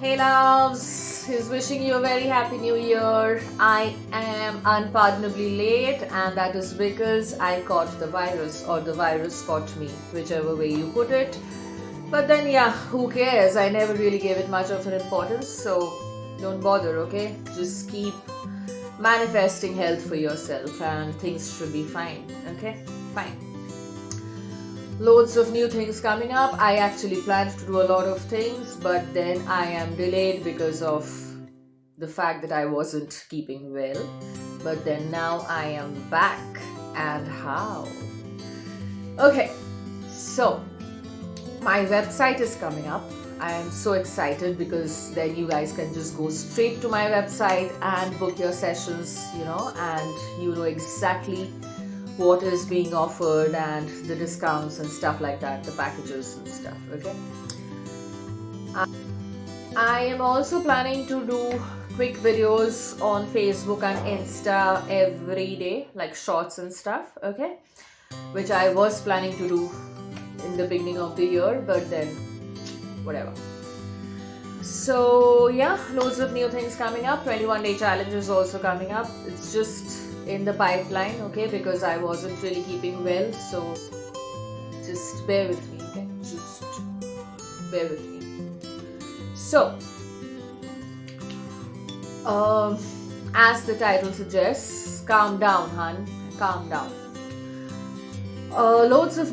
Hey loves, he's wishing you a very happy new year. I am unpardonably late, and that is because I caught the virus, or the virus caught me, whichever way you put it. But then, yeah, who cares? I never really gave it much of an importance, so don't bother, okay? Just keep manifesting health for yourself, and things should be fine, okay? Fine. Loads of new things coming up. I actually planned to do a lot of things, but then I am delayed because of the fact that I wasn't keeping well. But then now I am back, and how? Okay, so my website is coming up. I am so excited because then you guys can just go straight to my website and book your sessions, and you know exactly what is being offered and the discounts and stuff like that, the packages and stuff, okay? I am also planning to do quick videos on Facebook and Insta every day, like shorts and stuff, okay? Which I was planning to do in the beginning of the year, but then whatever. So yeah, loads of new things coming up. 21-day challenge is also coming up. It's just in the pipeline, okay, because I wasn't really keeping well, so just bear with me, okay? Just bear with me. So as the title suggests, calm down, hun, calm down. Loads of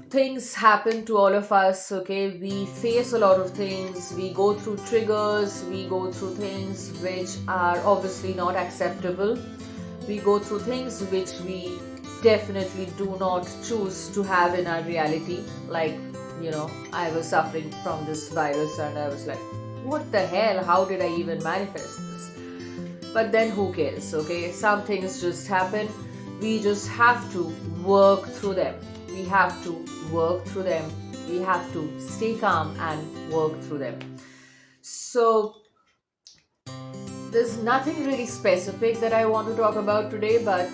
things happen to all of us, okay? We face a lot of things, we go through triggers, we go through things which are obviously not acceptable. We go through things which we definitely do not choose to have in our reality. Like, I was suffering from this virus and I was like, what the hell? How did I even manifest this? But then who cares, okay? Some things just happen. We just have to work through them. We have to work through them. We have to stay calm and work through them. So there's nothing really specific that I want to talk about today, but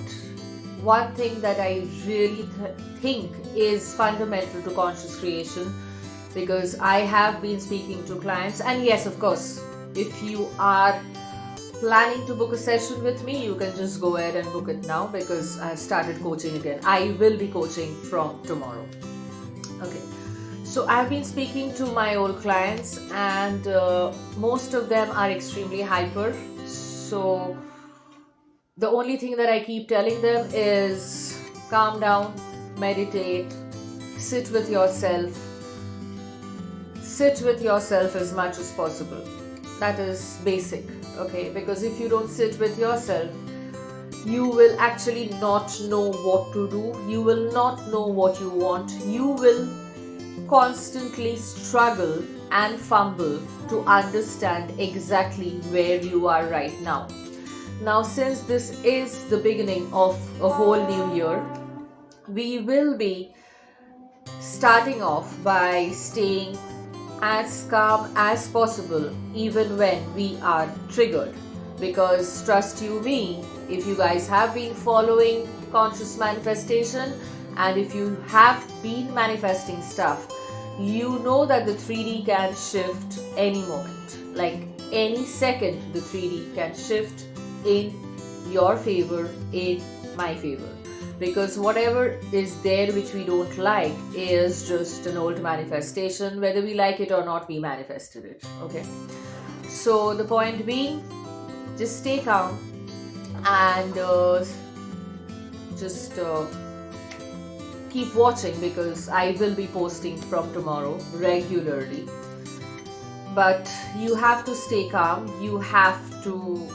one thing that I really think is fundamental to conscious creation, because I have been speaking to clients, and yes, of course, if you are planning to book a session with me, you can just go ahead and book it now, because I've started coaching again. I will be coaching from tomorrow. Okay. So I've been speaking to my old clients, and most of them are extremely hyper. So the only thing that I keep telling them is calm down, meditate, sit with yourself as much as possible. That is basic, okay? Because if you don't sit with yourself, you will actually not know what to do. You will not know what you want. You will constantly struggle and fumble to understand exactly where you are right now. Now, since this is the beginning of a whole new year, we will be starting off by staying as calm as possible even when we are triggered. Because trust you me, if you guys have been following conscious manifestation and if you have been manifesting stuff, you know that the 3D can shift any moment. Like any second, the 3D can shift in your favor, in my favor. Because whatever is there which we don't like is just an old manifestation. Whether we like it or not, we manifested it. Okay. So the point being, just stay calm and just keep watching, because I will be posting from tomorrow regularly. But you have to stay calm. You have to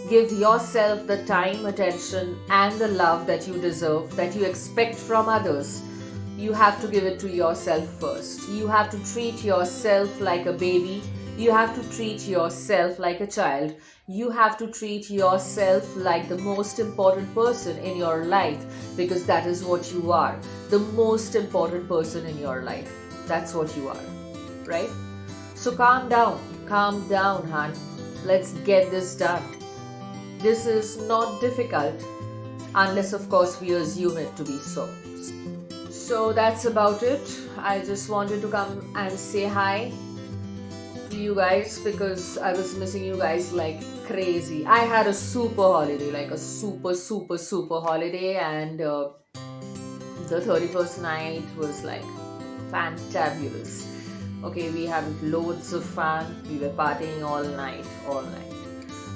give yourself the time, attention, and the love that you deserve, that you expect from others. You have to give it to yourself first. You have to treat yourself like a baby. You have to treat yourself like a child. You have to treat yourself like the most important person in your life, because that is what you are. The most important person in your life. That's what you are, right? So calm down, hon. Let's get this done. This is not difficult, unless of course we assume it to be so. So that's about it. I just wanted to come and say hi. you guys because I was missing you guys like crazy. I had a super holiday, like a super holiday, and the 31st night was like fantabulous. Okay, we had loads of fun. We were partying all night, all night.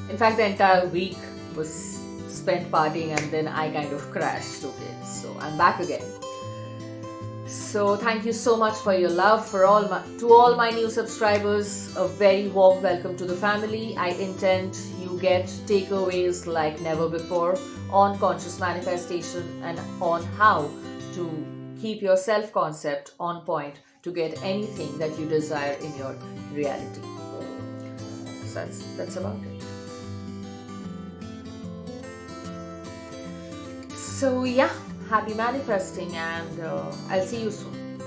In fact, the entire week was spent partying, and then I kind of crashed. Okay, so I'm back again. So thank you so much for your love. To all my new subscribers, a very warm welcome to the family. I intend you get takeaways like never before on conscious manifestation and on how to keep your self-concept on point to get anything that you desire in your reality. So that's about it. So yeah, happy manifesting, and I'll see you soon.